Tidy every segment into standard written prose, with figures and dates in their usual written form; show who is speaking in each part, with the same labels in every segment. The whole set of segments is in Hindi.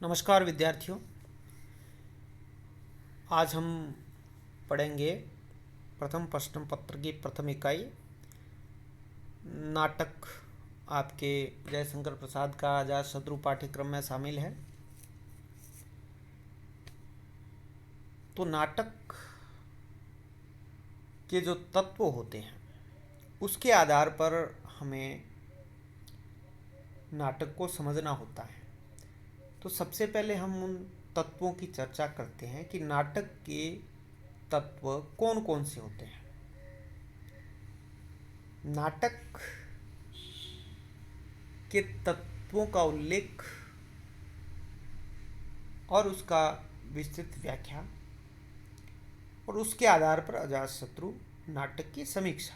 Speaker 1: नमस्कार विद्यार्थियों। आज हम पढ़ेंगे प्रथम प्रश्न पत्र की प्रथम इकाई नाटक। आपके जयशंकर प्रसाद का अजातशत्रु पाठ्यक्रम में शामिल है। तो नाटक के जो तत्व होते हैं उसके आधार पर हमें नाटक को समझना होता है। तो सबसे पहले हम उन तत्वों की चर्चा करते हैं कि नाटक के तत्व कौन कौन से होते हैं। नाटक के तत्वों का उल्लेख और उसका विस्तृत व्याख्या और उसके आधार पर अजातशत्रु नाटक की समीक्षा।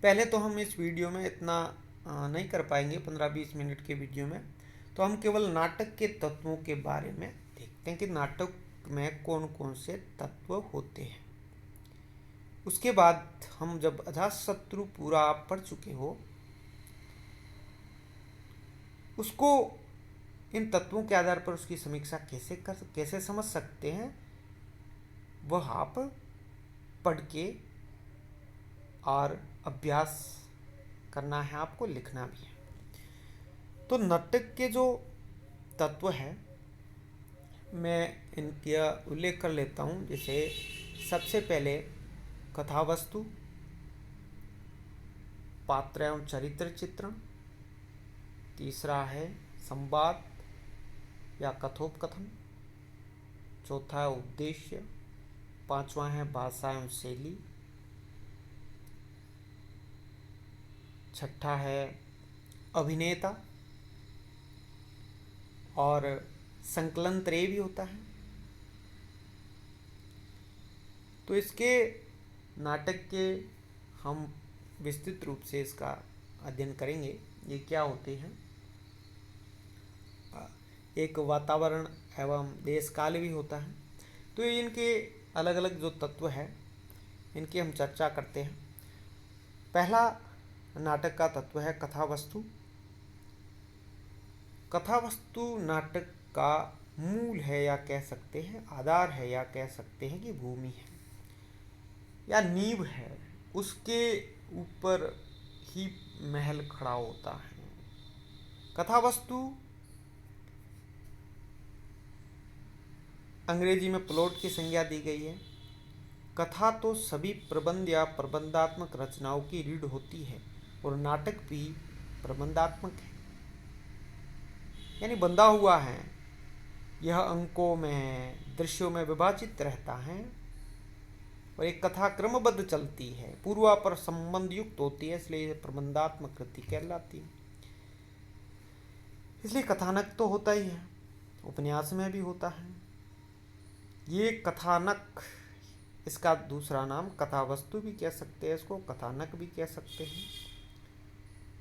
Speaker 1: पहले तो हम इस वीडियो में इतना नहीं कर पाएंगे, 15-20 मिनट के वीडियो में। तो हम केवल नाटक के तत्वों के बारे में देखते हैं कि नाटक में कौन कौन से तत्व होते हैं। उसके बाद हम जब अजातशत्रु पूरा पढ़ चुके हो उसको इन तत्वों के आधार पर उसकी समीक्षा कैसे समझ सकते हैं वह आप पढ़ के और अभ्यास करना है, आपको लिखना भी है। तो नाटक के जो तत्व है मैं इनका उल्लेख कर लेता हूँ। जैसे सबसे पहले कथावस्तु, पात्र एवं चरित्र चित्रण, तीसरा है संवाद या कथोपकथन, चौथा है उद्देश्य, पांचवा है भाषा एवं शैली, छठा है अभिनेता और संकलन त्रय भी होता है। तो इसके नाटक के हम विस्तृत रूप से इसका अध्ययन करेंगे। ये क्या होते हैं, एक वातावरण एवं देश काल भी होता है। तो इनके अलग अलग जो तत्व हैं इनकी हम चर्चा करते हैं। पहला नाटक का तत्व है कथावस्तु। कथावस्तु नाटक का मूल है या कह सकते हैं आधार है या कह सकते हैं कि भूमि है या नींव है। उसके ऊपर ही महल खड़ा होता है। कथावस्तु अंग्रेजी में प्लॉट की संज्ञा दी गई है। कथा तो सभी प्रबंध या प्रबंधात्मक रचनाओं की रीढ़ होती है और नाटक भी प्रबंधात्मक है, यानी बंधा हुआ है। यह अंकों में, दृश्यों में विभाजित रहता है और एक कथा क्रमबद्ध चलती है, पूर्वापर संबंध युक्त होती है, इसलिए यह प्रबंधात्मक कृति कहलाती है। इसलिए कथानक तो होता ही है, उपन्यास में भी होता है। ये कथानक, इसका दूसरा नाम कथावस्तु भी कह सकते हैं, इसको कथानक भी कह सकते हैं।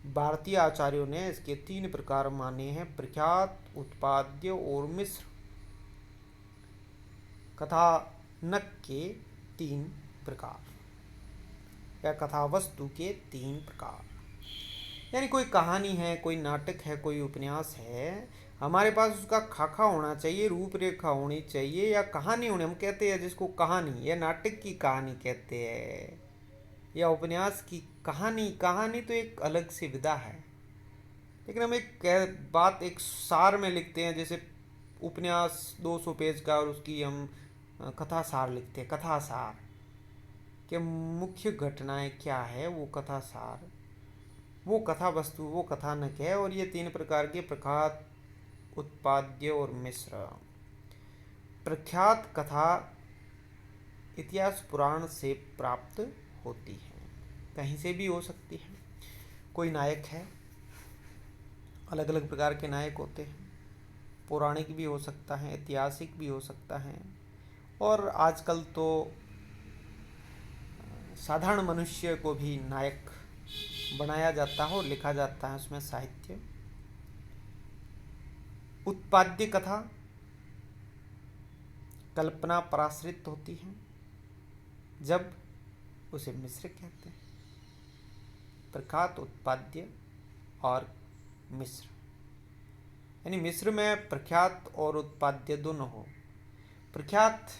Speaker 1: भारतीय आचार्यों ने इसके 3 प्रकार माने हैं, प्रख्यात, उत्पाद्य और मिश्र। कथानक के 3 प्रकार या कथावस्तु के 3 प्रकार, यानी कोई कहानी है, कोई नाटक है, कोई उपन्यास है, हमारे पास उसका खाका होना चाहिए, रूपरेखा होनी चाहिए या कहानी होनी। हम कहते हैं जिसको कहानी या नाटक की कहानी कहते हैं या उपन्यास की कहानी। कहानी तो एक अलग सी विधा है, लेकिन हम एक बात एक सार में लिखते हैं। जैसे उपन्यास 200 पेज का और उसकी हम कथा सार लिखते हैं। कथा सार के मुख्य घटनाएं क्या है, वो कथा सार, वो कथा वस्तु, वो कथानक है। और ये 3 प्रकार के प्रख्यात, उत्पाद्य और मिश्र। प्रख्यात कथा इतिहास पुराण से प्राप्त होती है, कहीं से भी हो सकती है। कोई नायक है, अलग अलग प्रकार के नायक होते हैं, पौराणिक भी हो सकता है, ऐतिहासिक भी हो सकता है, और आजकल तो साधारण मनुष्य को भी नायक बनाया जाता है और लिखा जाता है उसमें साहित्य। उत्पाद्य कथा कल्पना पराश्रित होती है, जब उसे मिश्र कहते हैं। प्रख्यात, उत्पाद्य और मिश्र। यानी मिस्र में प्रख्यात और उत्पाद्य दोनों हो। प्रख्यात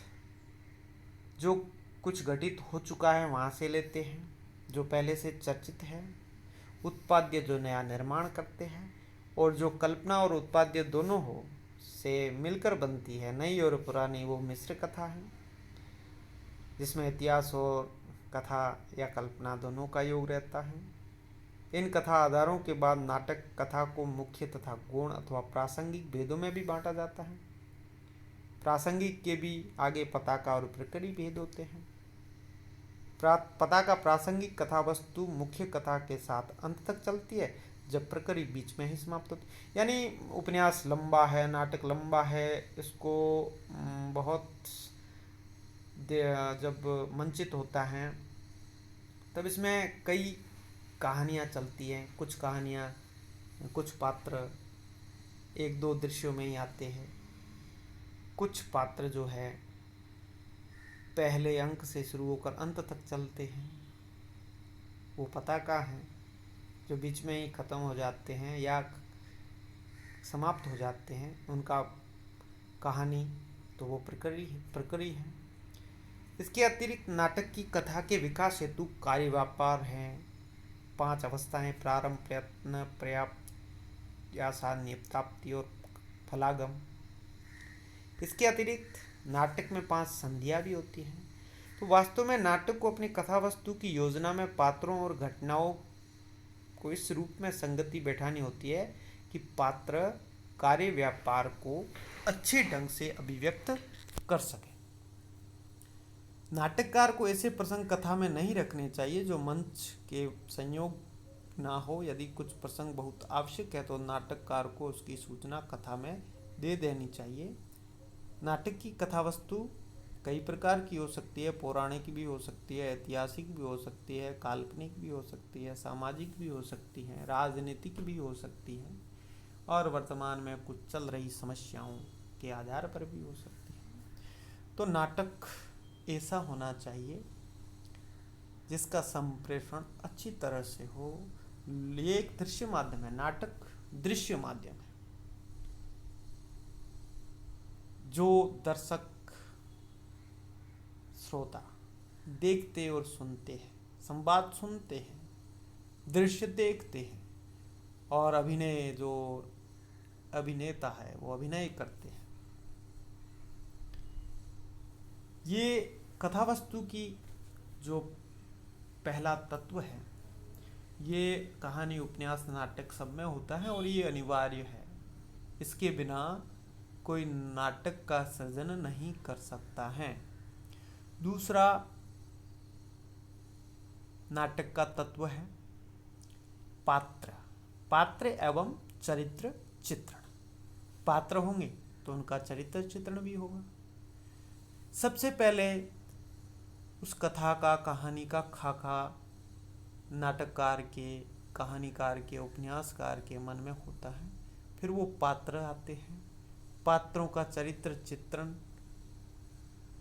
Speaker 1: जो कुछ घटित हो चुका है वहाँ से लेते हैं, जो पहले से चर्चित है। उत्पाद्य जो नया निर्माण करते हैं, और जो कल्पना और उत्पाद्य दोनों हो से मिलकर बनती है नई और पुरानी, वो मिश्र कथा है, जिसमें इतिहास और कथा या कल्पना दोनों का योग रहता है। इन कथा आधारों के बाद नाटक कथा को मुख्य तथा गौण अथवा प्रासंगिक भेदों में भी बांटा जाता है। प्रासंगिक के भी आगे पताका और प्रकरी भेद होते हैं। पताका प्रासंगिक कथा वस्तु मुख्य कथा के साथ अंत तक चलती है, जब प्रकरी बीच में ही समाप्त होती है। यानी उपन्यास लंबा है, नाटक लंबा है, इसको बहुत जब मंचित होता है तब इसमें कई कहानियाँ चलती हैं। कुछ कहानियाँ, कुछ पात्र एक दो दृश्यों में ही आते हैं। कुछ पात्र जो है पहले अंक से शुरू होकर अंत तक चलते हैं, वो पताका हैं। जो बीच में ही ख़त्म हो जाते हैं या समाप्त हो जाते हैं, उनका कहानी तो वो प्रकरी है। इसके अतिरिक्त नाटक की कथा के विकास हेतु कार्य व्यापार हैं। 5 अवस्थाएं: प्रारंभ, प्रयत्न, पर्याप्त, आसान्य, प्राप्ति और फलागम। इसके अतिरिक्त नाटक में 5 संधियाँ भी होती हैं। तो वास्तव में नाटक को अपनी कथा वस्तु की योजना में पात्रों और घटनाओं को इस रूप में संगति बैठानी होती है कि पात्र कार्य व्यापार को अच्छे ढंग से अभिव्यक्त कर सके। नाटककार को ऐसे प्रसंग कथा में नहीं रखने चाहिए जो मंच के संयोग ना हो। यदि कुछ प्रसंग बहुत आवश्यक है तो नाटककार को उसकी सूचना कथा में दे देनी चाहिए। नाटक की कथा वस्तु कई प्रकार की हो सकती है। पौराणिक भी हो सकती है, ऐतिहासिक भी हो सकती है, काल्पनिक भी हो सकती है, सामाजिक भी हो सकती है, राजनीतिक भी हो सकती है, और वर्तमान में कुछ चल रही समस्याओं के आधार पर भी हो सकती है। तो नाटक ऐसा होना चाहिए जिसका संप्रेषण अच्छी तरह से हो। ये एक दृश्य माध्यम है, नाटक दृश्य माध्यम है, जो दर्शक श्रोता देखते और सुनते हैं, संवाद सुनते हैं, दृश्य देखते हैं, और अभिनय जो अभिनेता है वो अभिनय करते हैं। ये कथा वस्तु की जो पहला तत्व है, ये कहानी, उपन्यास, नाटक सब में होता है और ये अनिवार्य है। इसके बिना कोई नाटक का सृजन नहीं कर सकता है। दूसरा नाटक का तत्व है पात्र एवं चरित्र चित्रण। पात्र होंगे तो उनका चरित्र चित्रण भी होगा। सबसे पहले उस कथा का, कहानी का खाका नाटककार के, कहानीकार के, उपन्यासकार के मन में होता है। फिर वो पात्र आते हैं। पात्रों का चरित्र चित्रण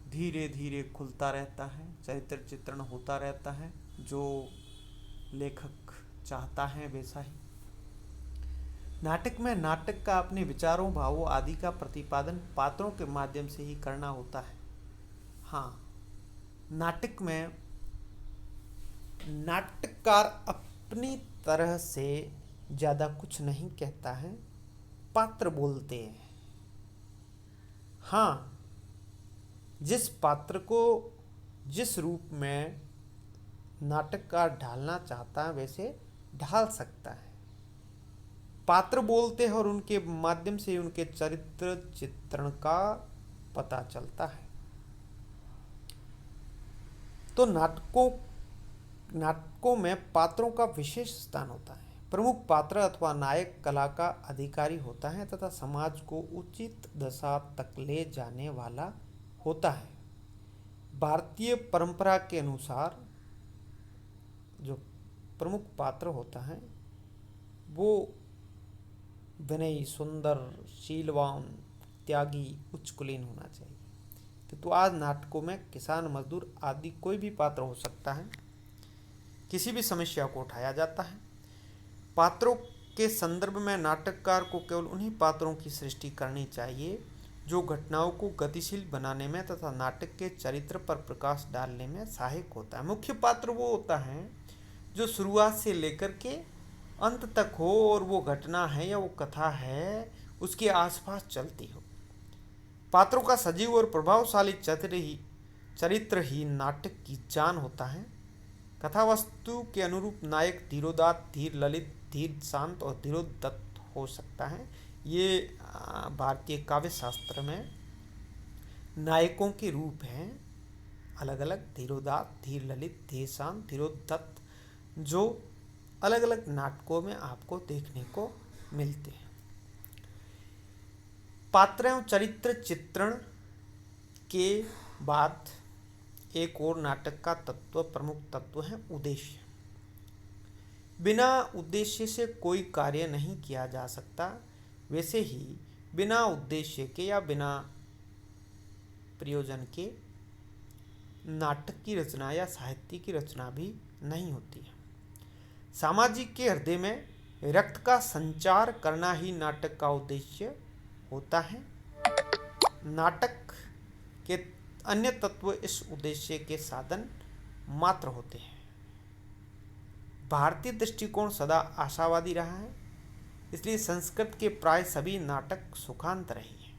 Speaker 1: धीरे धीरे खुलता रहता है, चरित्र चित्रण होता रहता है, जो लेखक चाहता है वैसा ही। नाटक में नाटक का अपने विचारों, भावों आदि का प्रतिपादन पात्रों के माध्यम से ही करना होता है। हाँ, नाटक में नाटककार अपनी तरह से ज़्यादा कुछ नहीं कहता है, पात्र बोलते हैं। हाँ, जिस पात्र को जिस रूप में नाटककार ढालना चाहता है वैसे ढाल सकता है। पात्र बोलते हैं और उनके माध्यम से उनके चरित्र चित्रण का पता चलता है। तो नाटकों में पात्रों का विशेष स्थान होता है। प्रमुख पात्र अथवा नायक कला का अधिकारी होता है तथा समाज को उचित दशा तक ले जाने वाला होता है। भारतीय परंपरा के अनुसार जो प्रमुख पात्र होता है वो विनयी, सुंदर, शीलवान, त्यागी, उच्च कुलीन होना चाहिए। तो आज नाटकों में किसान, मजदूर आदि कोई भी पात्र हो सकता है। किसी भी समस्या को उठाया जाता है। पात्रों के संदर्भ में नाटककार को केवल उन्हीं पात्रों की सृष्टि करनी चाहिए जो घटनाओं को गतिशील बनाने में तथा नाटक के चरित्र पर प्रकाश डालने में सहायक होता है। मुख्य पात्र वो होता है जो शुरुआत से लेकर के अंत तक हो और वो घटना है या वो कथा है उसके आसपास चलती हो। पात्रों का सजीव और प्रभावशाली चरित्र ही नाटक की जान होता है। कथा वस्तु के अनुरूप नायक धीरोदात्त, धीर ललित, धीर शांत और धीरोदत्त हो सकता है। ये भारतीय काव्य शास्त्र में नायकों के रूप हैं अलग अलग, धीरोदात्त, धीर ललित, धीर शांत, धीरोदत्त, जो अलग अलग नाटकों में आपको देखने को मिलते हैं। पात्र एवं चरित्र चित्रण के बाद एक और नाटक का प्रमुख तत्व है उद्देश्य। बिना उद्देश्य से कोई कार्य नहीं किया जा सकता। वैसे ही बिना उद्देश्य के या बिना प्रयोजन के नाटक की रचना या साहित्य की रचना भी नहीं होती है। सामाजिक के हृदय में रक्त का संचार करना ही नाटक का उद्देश्य होता है। नाटक के अन्य तत्व इस उद्देश्य के साधन मात्र होते हैं। भारतीय दृष्टिकोण सदा आशावादी रहा है, इसलिए संस्कृत के प्राय सभी नाटक सुखांत रहे हैं।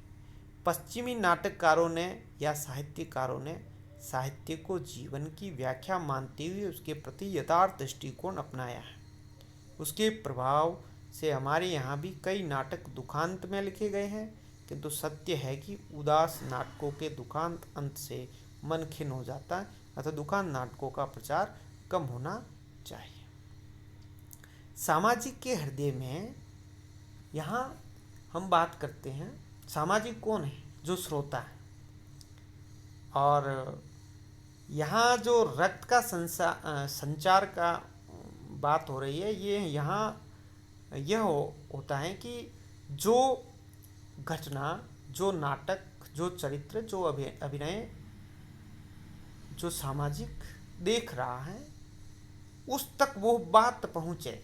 Speaker 1: पश्चिमी नाटककारों ने या साहित्यकारों ने साहित्य को जीवन की व्याख्या मानते हुए उसके प्रति यथार्थ दृष्टिकोण अपनाया है। उसके प्रभाव से हमारे यहाँ भी कई नाटक दुखांत में लिखे गए हैं, किंतु सत्य है कि उदास नाटकों के दुखांत अंत से मन खिन्न हो जाता है, अतः दुखांत नाटकों का प्रचार कम होना चाहिए। सामाजिक के हृदय में यहाँ हम बात करते हैं, सामाजिक कौन है? जो श्रोता है। और यहाँ जो रक्त का संचार का बात हो रही है, ये यहाँ यह होता है कि जो घटना, जो नाटक, जो चरित्र, जो अभिनय जो सामाजिक देख रहा है उस तक वो बात पहुँचे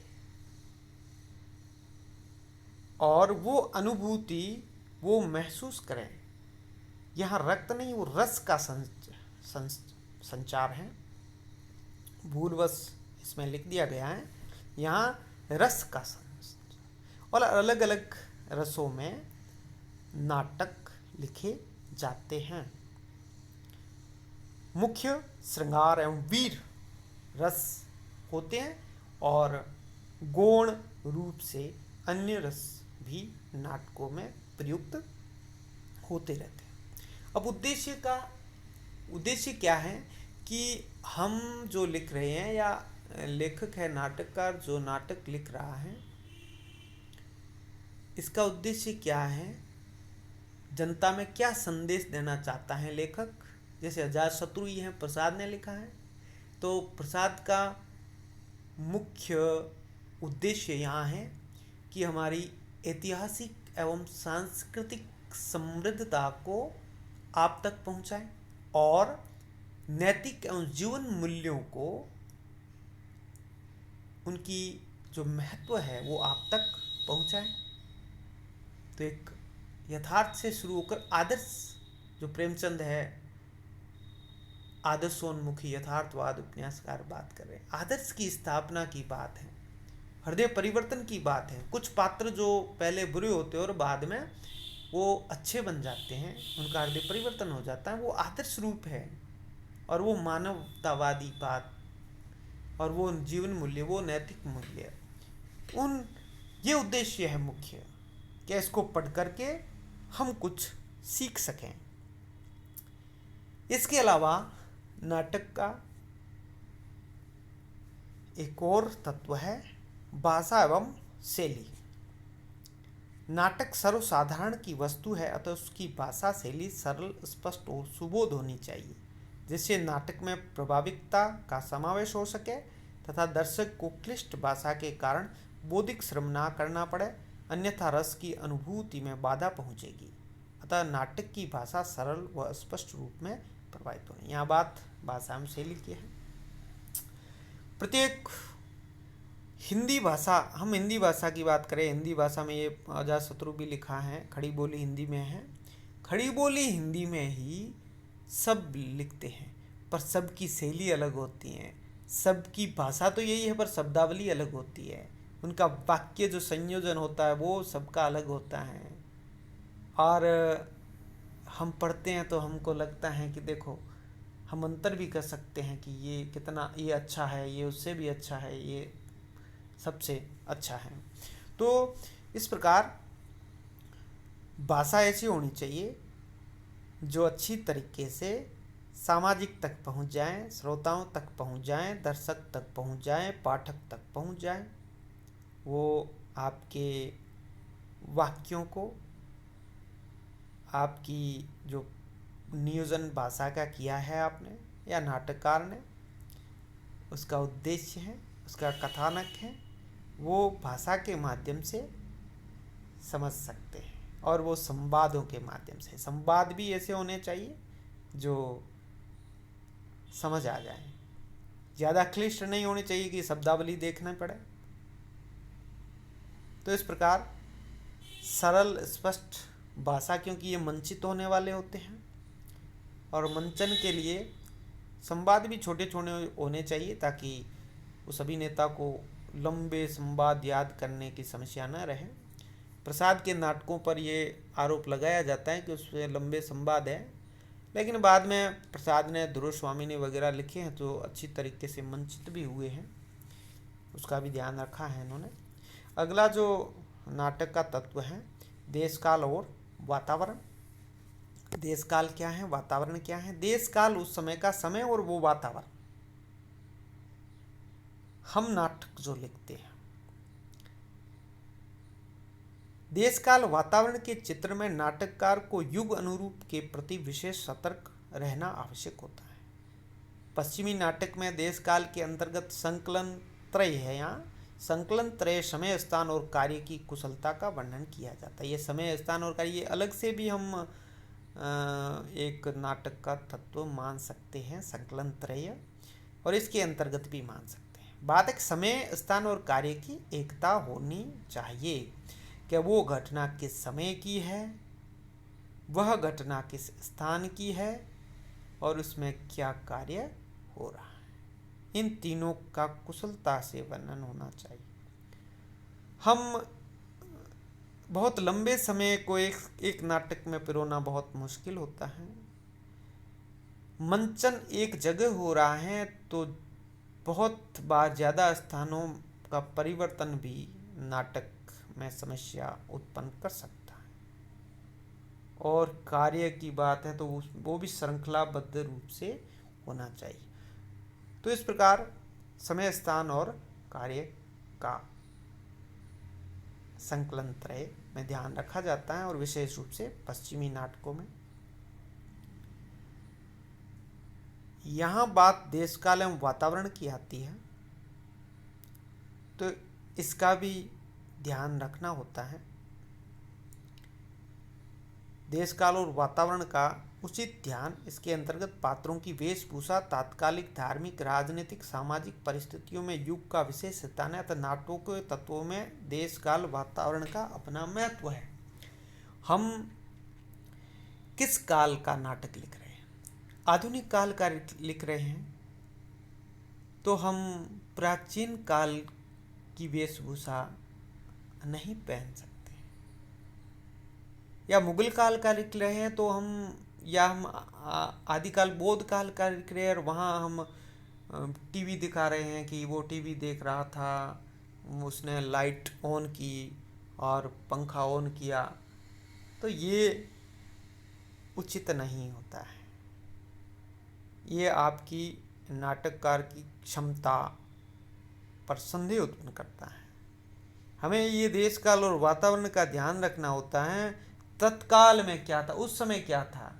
Speaker 1: और वो अनुभूति वो महसूस करें। यहाँ रक्त नहीं, वो रस का संचार है। भूलवश इसमें लिख दिया गया है यहाँ रस का संचार। और अलग अलग रसों में नाटक लिखे जाते हैं। मुख्य श्रृंगार एवं वीर रस होते हैं और गौण रूप से अन्य रस भी नाटकों में प्रयुक्त होते रहते हैं। अब उद्देश्य क्या है कि हम जो लिख रहे हैं या लेखक है, नाटककार जो नाटक लिख रहा है, इसका उद्देश्य क्या है, जनता में क्या संदेश देना चाहता है लेखक। जैसे अजातशत्रु ही है, प्रसाद ने लिखा है, तो प्रसाद का मुख्य उद्देश्य यहाँ है कि हमारी ऐतिहासिक एवं सांस्कृतिक समृद्धता को आप तक पहुँचाए और नैतिक एवं जीवन मूल्यों को, उनकी जो महत्व है वो आप तक पहुँचाए। तो एक यथार्थ से शुरू होकर आदर्श, जो प्रेमचंद है आदर्शोन्मुखी यथार्थवाद उपन्यासकार बात कर रहे हैं, आदर्श की स्थापना की बात है, हृदय परिवर्तन की बात है। कुछ पात्र जो पहले बुरे होते हैं और बाद में वो अच्छे बन जाते हैं, उनका हृदय परिवर्तन हो जाता है, वो आदर्श रूप है और वो मानवतावादी बात और वो जीवन मूल्य, वो नैतिक मूल्य, ये उद्देश्य है मुख्य, कि इसको पढ़ करके हम कुछ सीख सकें। इसके अलावा नाटक का एक और तत्व है भाषा एवं शैली। नाटक सर्वसाधारण की वस्तु है, अतः उसकी भाषा शैली सरल, स्पष्ट और सुबोध होनी चाहिए, जिससे नाटक में प्रभाविकता का समावेश हो सके तथा दर्शक को क्लिष्ट भाषा के कारण बौद्धिक श्रम ना करना पड़े, अन्यथा रस की अनुभूति में बाधा पहुंचेगी। अतः नाटक की भाषा सरल व स्पष्ट रूप में प्रभावित होनी। यहाँ बात भाषा में शैली की है। प्रत्येक हिंदी भाषा, हम हिंदी भाषा की बात करें, हिंदी भाषा में ये अजातशत्रु भी लिखा है, खड़ी बोली हिंदी में है। खड़ी बोली हिंदी में ही सब लिखते हैं, पर सबकी शैली अलग होती है। सबकी भाषा तो यही है, पर शब्दावली अलग होती है। उनका वाक्य जो संयोजन होता है वो सबका अलग होता है। और हम पढ़ते हैं तो हमको लगता है कि देखो, हम अंतर भी कर सकते हैं कि ये कितना, ये अच्छा है, ये उससे भी अच्छा है, ये सबसे अच्छा है। तो इस प्रकार भाषा ऐसी होनी चाहिए जो अच्छी तरीके से सामाजिक तक पहुंच जाए, श्रोताओं तक पहुंच जाए, दर्शक तक पहुंच जाए, पाठक तक पहुंच जाए। वो आपके वाक्यों को, आपकी जो नियोजन भाषा का किया है आपने या नाटककार ने, उसका उद्देश्य है, उसका कथानक है, वो भाषा के माध्यम से समझ सकते हैं। और वो संवादों के माध्यम से, संवाद भी ऐसे होने चाहिए जो समझ आ जाए। ज़्यादा क्लिष्ट नहीं होने चाहिए कि शब्दावली देखना पड़े। तो इस प्रकार सरल स्पष्ट भाषा, क्योंकि ये मंचित होने वाले होते हैं, और मंचन के लिए संवाद भी छोटे छोटे होने चाहिए, ताकि उस अभिनेता को लंबे संवाद याद करने की समस्या न रहे। प्रसाद के नाटकों पर ये आरोप लगाया जाता है कि उसमें लंबे संवाद है, लेकिन बाद में प्रसाद ने, ध्रुव स्वामी ने वगैरह लिखे हैं तो अच्छी तरीके से मंचित भी हुए हैं, उसका भी ध्यान रखा है इन्होंने। अगला जो नाटक का तत्व है, देश काल और वातावरण। देश काल क्या है, वातावरण क्या है? देश काल उस समय का समय, और वो वातावरण। हम नाटक जो लिखते हैं, देश काल वातावरण के चित्र में नाटककार को युग अनुरूप के प्रति विशेष सतर्क रहना आवश्यक होता है। पश्चिमी नाटक में देश काल के अंतर्गत संकलन त्रय है। यहाँ संकलन त्रय समय, स्थान और कार्य की कुशलता का वर्णन किया जाता है। ये समय, स्थान और कार्य, ये अलग से भी हम एक नाटक का तत्व मान सकते हैं, संकलन त्रय, और इसके अंतर्गत भी मान सकते हैं। बात एक समय, स्थान और कार्य की एकता होनी चाहिए। क्या वो घटना किस समय की है, वह घटना किस स्थान की है, और उसमें क्या कार्य हो रहा है, इन तीनों का कुशलता से वर्णन होना चाहिए। हम बहुत लंबे समय को एक नाटक में पिरोना बहुत मुश्किल होता है। मंचन एक जगह हो रहा है तो बहुत बार ज़्यादा स्थानों का परिवर्तन भी नाटक में समस्या उत्पन्न कर सकता है। और कार्य की बात है तो वो भी श्रृंखलाबद्ध रूप से होना चाहिए। तो इस प्रकार समय, स्थान और कार्य का संकलन त्रय में ध्यान रखा जाता है, और विशेष रूप से पश्चिमी नाटकों में। यहाँ बात देश काल एवं वातावरण की आती है, तो इसका भी ध्यान रखना होता है। देश काल और वातावरण का उचित ध्यान इसके अंतर्गत पात्रों की वेशभूषा, तात्कालिक धार्मिक, राजनीतिक, सामाजिक परिस्थितियों में युग का विशेष स्थान है। अतः नाटकों के तत्वों में देश काल वातावरण का अपना महत्व है। हम किस काल का नाटक लिख रहे हैं? आधुनिक काल का लिख रहे हैं तो हम प्राचीन काल की वेशभूषा नहीं पहन सकते, या मुगल काल का लिख रहे हैं तो हम आदिकाल बौद्ध काल का लिख रहे हैं, और वहाँ हम टीवी दिखा रहे हैं कि वो टीवी देख रहा था, उसने लाइट ऑन की और पंखा ऑन किया, तो ये उचित नहीं होता है। ये आपकी नाटककार की क्षमता पर संदेह उत्पन्न करता है। हमें ये देश काल और वातावरण का ध्यान रखना होता है। तत्काल में क्या था, उस समय क्या था,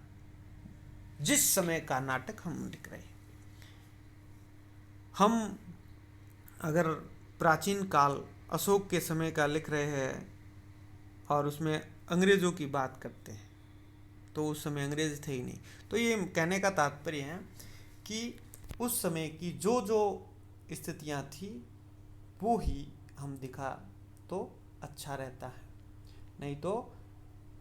Speaker 1: जिस समय का नाटक हम लिख रहे हैं। हम अगर प्राचीन काल अशोक के समय का लिख रहे हैं और उसमें अंग्रेज़ों की बात करते हैं, तो उस समय अंग्रेज थे ही नहीं। तो ये कहने का तात्पर्य है कि उस समय की जो जो स्थितियां थी वो ही हम दिखा तो अच्छा रहता है, नहीं तो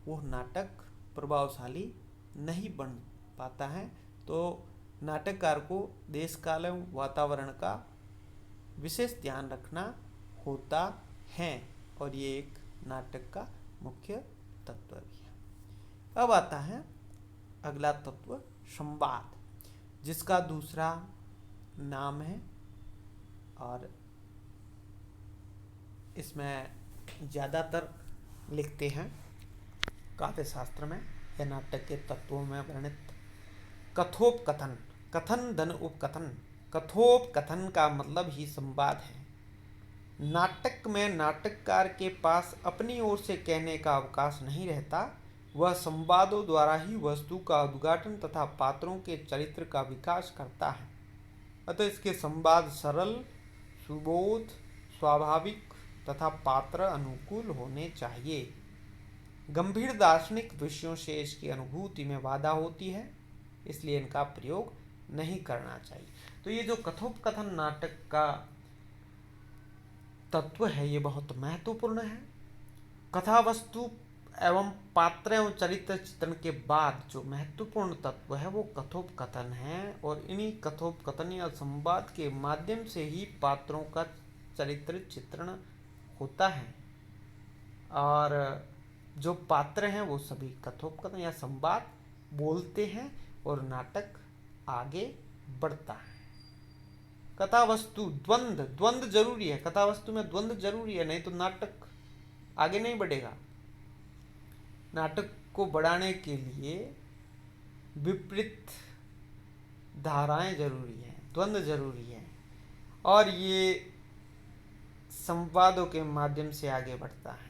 Speaker 1: वो नाटक प्रभावशाली नहीं बन पाता है। तो नाटककार को देश काल एवं वातावरण का विशेष ध्यान रखना होता है, और ये एक नाटक का मुख्य तत्व भी है। अब आता है अगला तत्व, संवाद, जिसका दूसरा नाम है, और इसमें ज़्यादातर लिखते हैं काव्य शास्त्र में या नाटक के तत्वों में वर्णित कथोपकथन, कथन धन उपकथन। कथोपकथन का मतलब ही संवाद है। नाटक में नाटककार के पास अपनी ओर से कहने का अवकाश नहीं रहता, वह संवादों द्वारा ही वस्तु का उद्घाटन तथा पात्रों के चरित्र का विकास करता है। अतः इसके संवाद सरल, सुबोध, स्वाभाविक तथा पात्र अनुकूल होने चाहिए। गंभीर दार्शनिक विषयों से इसकी अनुभूति में बाधा होती है, इसलिए इनका प्रयोग नहीं करना चाहिए। तो ये जो कथोपकथन नाटक का तत्व है, ये बहुत महत्वपूर्ण है। कथा वस्तु एवं पात्र एवं चरित्र चित्रण के बाद जो महत्वपूर्ण तत्व है वो कथोपकथन है, और इन्हीं कथोपकथन या संवाद के माध्यम से ही पात्रों का चरित्र चित्रण होता है, और जो पात्र हैं वो सभी कथोपकथन या संवाद बोलते हैं और नाटक आगे बढ़ता है। कथा वस्तु द्वंद्व, द्वंद्व जरूरी है, कथा वस्तु में द्वंद्व जरूरी है, नहीं तो नाटक आगे नहीं बढ़ेगा। नाटक को बढ़ाने के लिए विपरीत धाराएं जरूरी हैं, द्वंद्व जरूरी है, और ये संवादों के माध्यम से आगे बढ़ता है।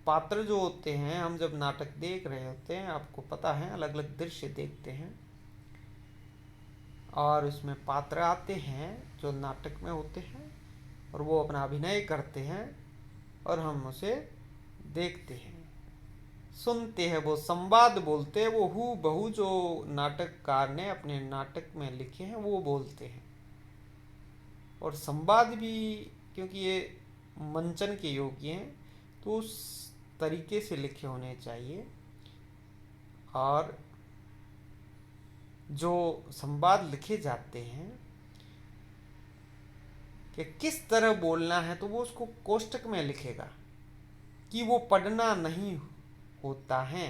Speaker 1: पात्र जो होते हैं, हम जब नाटक देख रहे होते हैं, आपको पता है अलग अलग दृश्य देखते हैं, और उसमें पात्र आते हैं जो नाटक में होते हैं, और वो अपना अभिनय करते हैं, और हम उसे देखते हैं, सुनते हैं, वो संवाद बोलते हैं, वो हू बहू जो नाटककार ने अपने नाटक में लिखे हैं वो बोलते हैं। और संवाद भी, क्योंकि ये मंचन के योग्य हैं, तो उस तरीके से लिखे होने चाहिए, और जो संवाद लिखे जाते हैं कि किस तरह बोलना है, तो वो उसको कोष्टक में लिखेगा कि वो पढ़ना नहीं होता है।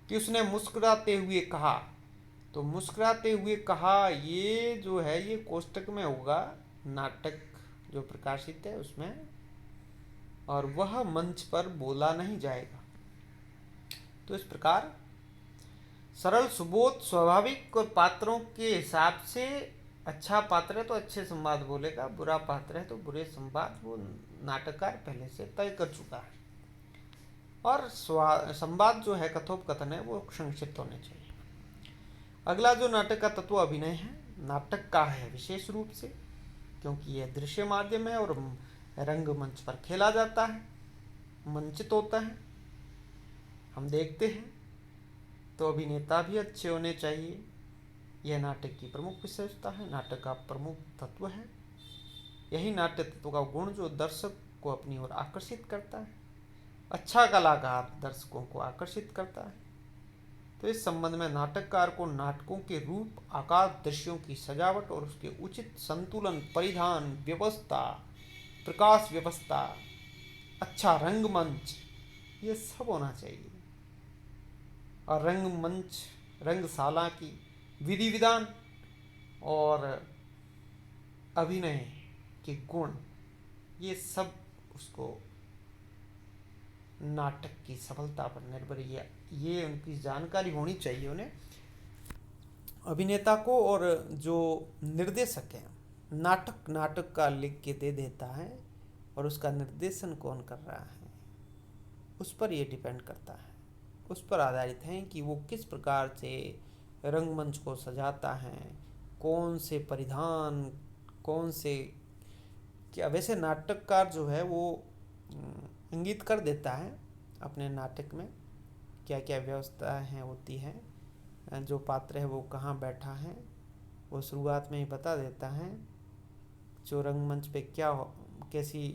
Speaker 1: कि उसने मुस्कुराते हुए कहा, तो मुस्कुराते हुए कहा ये जो है ये कोष्टक में होगा, नाटक जो प्रकाशित है उसमें, और वह मंच पर बोला नहीं जाएगा। तो इस प्रकार सरल, सुबोध, स्वाभाविक और पात्रों के हिसाब से, अच्छा पात्र है तो अच्छे संवाद बोलेगा, बुरा पात्र है तो बुरे संवाद वो नाटककार पहले से तय कर चुका है। और संवाद जो है, कथोपकथन है, वो संक्षिप्त होने चाहिए। अगला जो नाटक का तत्व अभिनय है, नाटक का है विशेष रूप से, क्योंकि यह दृश्य माध्यम है और रंगमंच पर खेला जाता है, मंचित होता है, हम देखते हैं, तो अभिनेता भी अच्छे होने चाहिए। यह नाटक की प्रमुख विशेषता है, नाटक का प्रमुख तत्व है। यही नाट्य तत्व का गुण जो दर्शक को अपनी ओर आकर्षित करता है। अच्छा कलाकार दर्शकों को आकर्षित करता है। तो इस संबंध में नाटककार को नाटकों के रूप, आकार, दृश्यों की सजावट और उसके उचित संतुलन, परिधान व्यवस्था, प्रकाश व्यवस्था, अच्छा रंगमंच, ये सब होना चाहिए। और रंगमंच, रंगशाला की विधि विधान और अभिनय के गुण, ये सब उसको नाटक की सफलता पर निर्भर, ये उनकी जानकारी होनी चाहिए उन्हें, अभिनेता को। और जो निर्देशक है, नाटक का लिख के दे देता है, और उसका निर्देशन कौन कर रहा है उस पर ये डिपेंड करता है, उस पर आधारित है कि वो किस प्रकार से रंगमंच को सजाता है, कौन से परिधान, कौन से क्या। वैसे नाटककार जो है वो इंगित कर देता है अपने नाटक में क्या क्या व्यवस्थाएं होती हैं, जो पात्र है वो कहाँ बैठा है, वो शुरुआत में ही बता देता है, जो रंगमंच पे क्या कैसी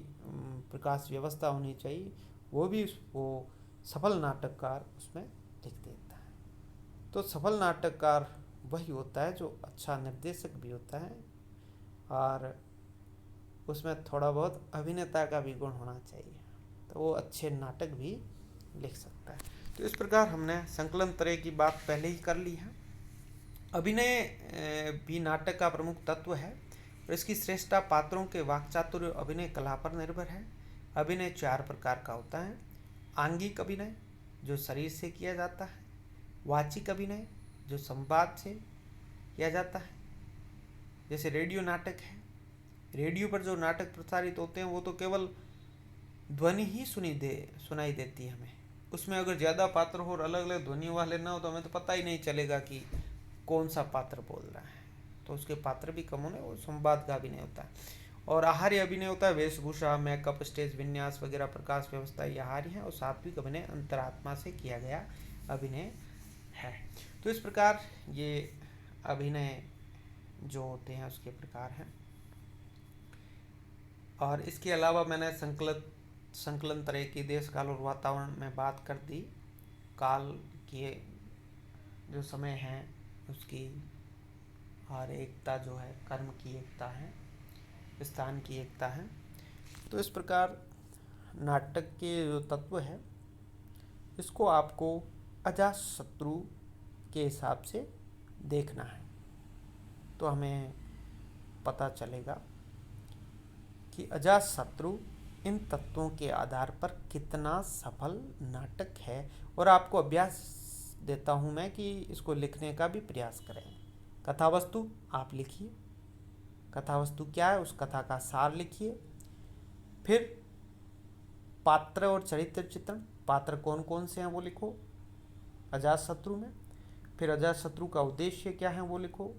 Speaker 1: प्रकाश व्यवस्था होनी चाहिए, वो भी वो सफल नाटककार उसमें लिख देता है। तो सफल नाटककार वही होता है जो अच्छा निर्देशक भी होता है और उसमें थोड़ा बहुत अभिनेता का भी गुण होना चाहिए, तो वो अच्छे नाटक भी लिख सकता है। तो इस प्रकार हमने संकलन त्रय की बात पहले ही कर ली है। अभिनय भी नाटक का प्रमुख तत्व है और इसकी श्रेष्ठता पात्रों के वाक्चातुर्य अभिनय कला पर निर्भर है। अभिनय 4 प्रकार का होता है। आंगिक अभिनय जो शरीर से किया जाता है, वाचिक अभिनय जो संवाद से किया जाता है, जैसे रेडियो नाटक है। रेडियो पर जो नाटक प्रसारित होते हैं वो तो केवल ध्वनि ही सुनाई देती है हमें। उसमें अगर ज़्यादा पात्र हो और अलग अलग ध्वनि वाले ना हो तो हमें तो पता ही नहीं चलेगा कि कौन सा पात्र बोल रहा है, तो उसके पात्र भी कम होने, वो संवाद का अभिनय होता है। और आहार्य अभिनय होता है, वेशभूषा, मेकअप, स्टेज विन्यास वगैरह प्रकाश व्यवस्था ये आहार्य है। और सात्विक अभिनय अंतरात्मा से किया गया अभिनय है। तो इस प्रकार ये अभिनय जो होते हैं उसके प्रकार हैं। और इसके अलावा मैंने संकलन तरह की देश काल और वातावरण में बात कर दी। काल के जो समय है उसकी और एकता जो है, कर्म की एकता है, स्थान की एकता है। तो इस प्रकार नाटक के जो तत्व है इसको आपको अजातशत्रु के हिसाब से देखना है, तो हमें पता चलेगा कि अजातशत्रु इन तत्वों के आधार पर कितना सफल नाटक है। और आपको अभ्यास देता हूँ मैं कि इसको लिखने का भी प्रयास करें। कथावस्तु आप लिखिए, कथावस्तु क्या है उस कथा का सार लिखिए। फिर पात्र और चरित्र चित्रण, पात्र कौन कौन से हैं वो लिखो अजातशत्रु में। फिर अजातशत्रु का उद्देश्य क्या है वो लिखो।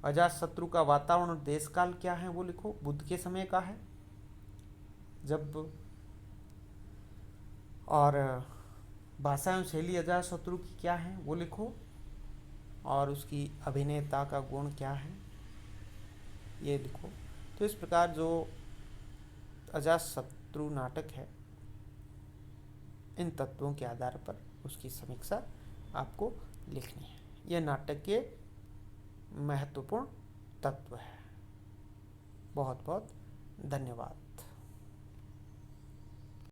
Speaker 1: अजातशत्रु का वातावरण और देश काल क्या है वो लिखो। बुद्ध के समय का है जब, और भाषा एवं शैली अजातशत्रु की क्या है वो लिखो। और उसकी अभिनेता का गुण क्या है ये लिखो। तो इस प्रकार जो अजातशत्रु नाटक है इन तत्वों के आधार पर उसकी समीक्षा आपको लिखनी है। यह नाटक के महत्वपूर्ण तत्व है। बहुत बहुत धन्यवाद।